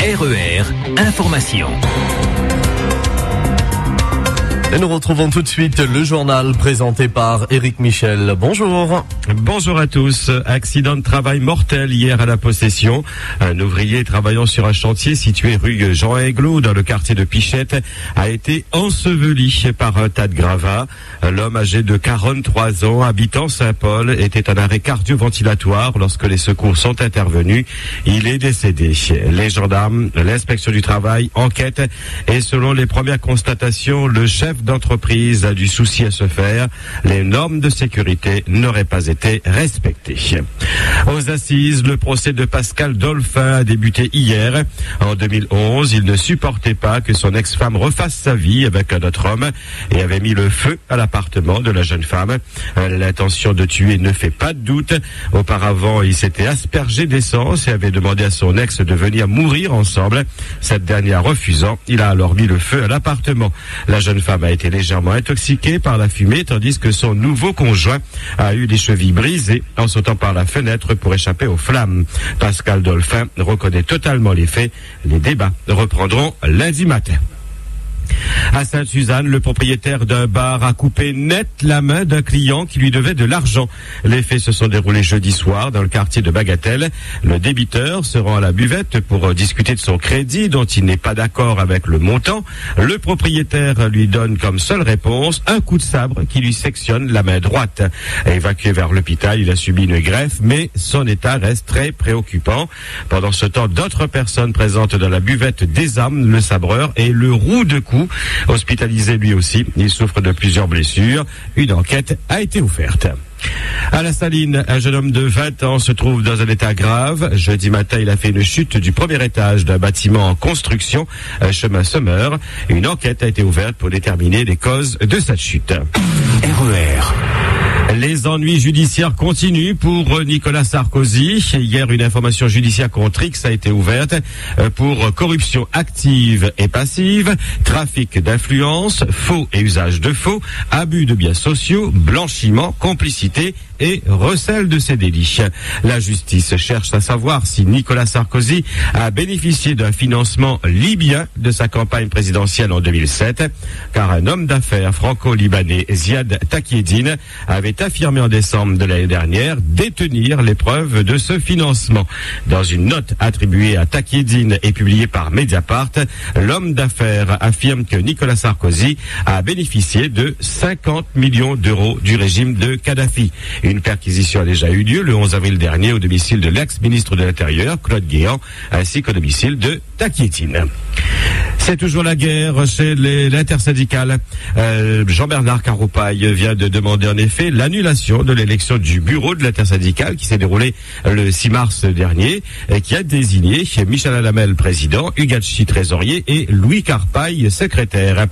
RER Information. Et nous retrouvons tout de suite le journal présenté par Éric Michel. Bonjour. Bonjour à tous. Accident de travail mortel hier à La Possession. Un ouvrier travaillant sur un chantier situé rue Jean Aiglo dans le quartier de Pichette a été enseveli par un tas de gravats. L'homme âgé de 43 ans, habitant Saint-Paul, était en arrêt cardio-ventilatoire lorsque les secours sont intervenus. Il est décédé. Les gendarmes, l'inspection du travail enquêtent et selon les premières constatations, le chef d'entreprise a du souci à se faire. Les normes de sécurité n'auraient pas été respectées. Aux assises, le procès de Pascal Dolphin a débuté hier. En 2011, il ne supportait pas que son ex-femme refasse sa vie avec un autre homme et avait mis le feu à l'appartement de la jeune femme. L'intention de tuer ne fait pas de doute. Auparavant, il s'était aspergé d'essence et avait demandé à son ex de venir mourir ensemble. Cette dernière refusant, il a alors mis le feu à l'appartement. La jeune femme a été légèrement intoxiquée par la fumée, tandis que son nouveau conjoint a eu les chevilles brisées en sautant par la fenêtre pour échapper aux flammes. Pascal Dolphin reconnaît totalement les faits. Les débats reprendront lundi matin. À Sainte-Suzanne, le propriétaire d'un bar a coupé net la main d'un client qui lui devait de l'argent. Les faits se sont déroulés jeudi soir dans le quartier de Bagatelle. Le débiteur se rend à la buvette pour discuter de son crédit dont il n'est pas d'accord avec le montant. Le propriétaire lui donne comme seule réponse un coup de sabre qui lui sectionne la main droite. Évacué vers l'hôpital, il a subi une greffe, mais son état reste très préoccupant. Pendant ce temps, d'autres personnes présentes dans la buvette désarment le sabreur et le rouent de coups. Hospitalisé lui aussi, il souffre de plusieurs blessures. Une enquête a été ouverte. À La Saline, un jeune homme de 20 ans se trouve dans un état grave. Jeudi matin, il a fait une chute du premier étage d'un bâtiment en construction, chemin Semeur. Une enquête a été ouverte pour déterminer les causes de cette chute. RER. Les ennuis judiciaires continuent pour Nicolas Sarkozy. Hier, une information judiciaire contre X a été ouverte pour corruption active et passive, trafic d'influence, faux et usage de faux, abus de biens sociaux, blanchiment, complicité et recel de ces délits. La justice cherche à savoir si Nicolas Sarkozy a bénéficié d'un financement libyen de sa campagne présidentielle en 2007, car un homme d'affaires franco-libanais, Ziad Takieddine, avait affirmé en décembre de l'année dernière détenir les preuves de ce financement. Dans une note attribuée à Takieddine et publiée par Mediapart, l'homme d'affaires affirme que Nicolas Sarkozy a bénéficié de 50 millions d'euros du régime de Kadhafi. Une perquisition a déjà eu lieu le 11 avril dernier au domicile de l'ex-ministre de l'Intérieur, Claude Guéant, ainsi qu'au domicile de Takieddine. C'est toujours la guerre chez l'intersyndicale. Jean-Bernard Caroupaille vient de demander en effet l'annulation de l'élection du bureau de l'intersyndicale qui s'est déroulée le 6 mars dernier et qui a désigné Michel Alamel président, Hugatchi trésorier et Louis Carpaille secrétaire.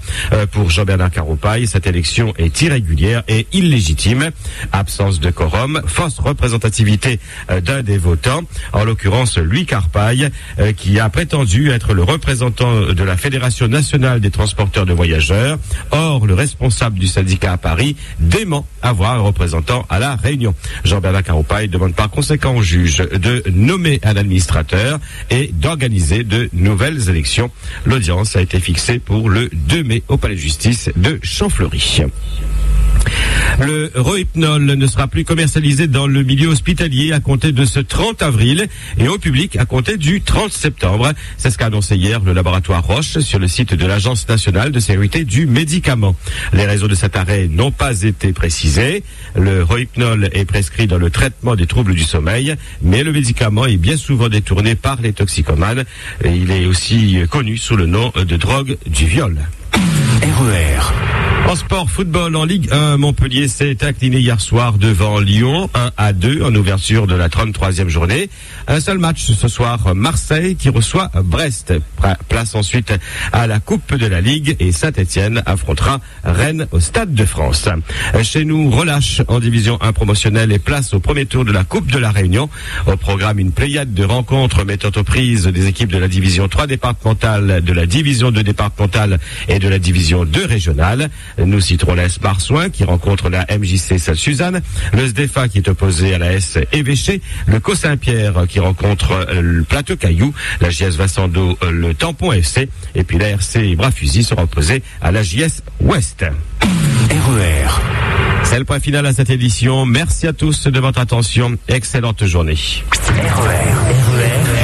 Pour Jean-Bernard Caroupaille, cette élection est irrégulière et illégitime. Absence de quorum, fausse représentativité d'un des votants, en l'occurrence Louis Carpaille, qui a prétendu être le représentant de la Fédération nationale des transporteurs de voyageurs. Or, le responsable du syndicat à Paris dément avoir un représentant à la Réunion. Jean-Bernard Caroupaille demande par conséquent au juge de nommer un administrateur et d'organiser de nouvelles élections. L'audience a été fixée pour le 2 mai au Palais de Justice de Champfleury. Le Rohypnol ne sera plus commercialisé dans le milieu hospitalier à compter de ce 30 avril et au public à compter du 30 septembre. C'est ce qu'a annoncé hier le laboratoire Roche sur le site de l'Agence nationale de sécurité du médicament. Les raisons de cet arrêt n'ont pas été précisées. Le Rohypnol est prescrit dans le traitement des troubles du sommeil, mais le médicament est bien souvent détourné par les toxicomanes. Et il est aussi connu sous le nom de drogue du viol. RER. En sport, football, en Ligue 1, Montpellier s'est incliné hier soir devant Lyon, 1-2 en ouverture de la 33e journée. Un seul match ce soir, Marseille qui reçoit Brest. Place ensuite à la Coupe de la Ligue et Saint-Etienne affrontera Rennes au Stade de France. Chez nous, relâche en division 1 promotionnelle et place au premier tour de la Coupe de la Réunion. Au programme, une pléiade de rencontres mettant aux prises des équipes de la division 3 départementale, de la division 2 départementale et de la division 2 régionale. Nous citerons la S Marsouin qui rencontre la MJC Sainte-Suzanne, le SDFA qui est opposé à la S Évêché, le Co Saint-Pierre qui rencontre le Plateau Caillou, la JS Vassando, le Tampon FC, et puis la RC Bras-Fusil sera opposée à la JS Ouest. RER. C'est le point final à cette édition. Merci à tous de votre attention. Excellente journée. RER.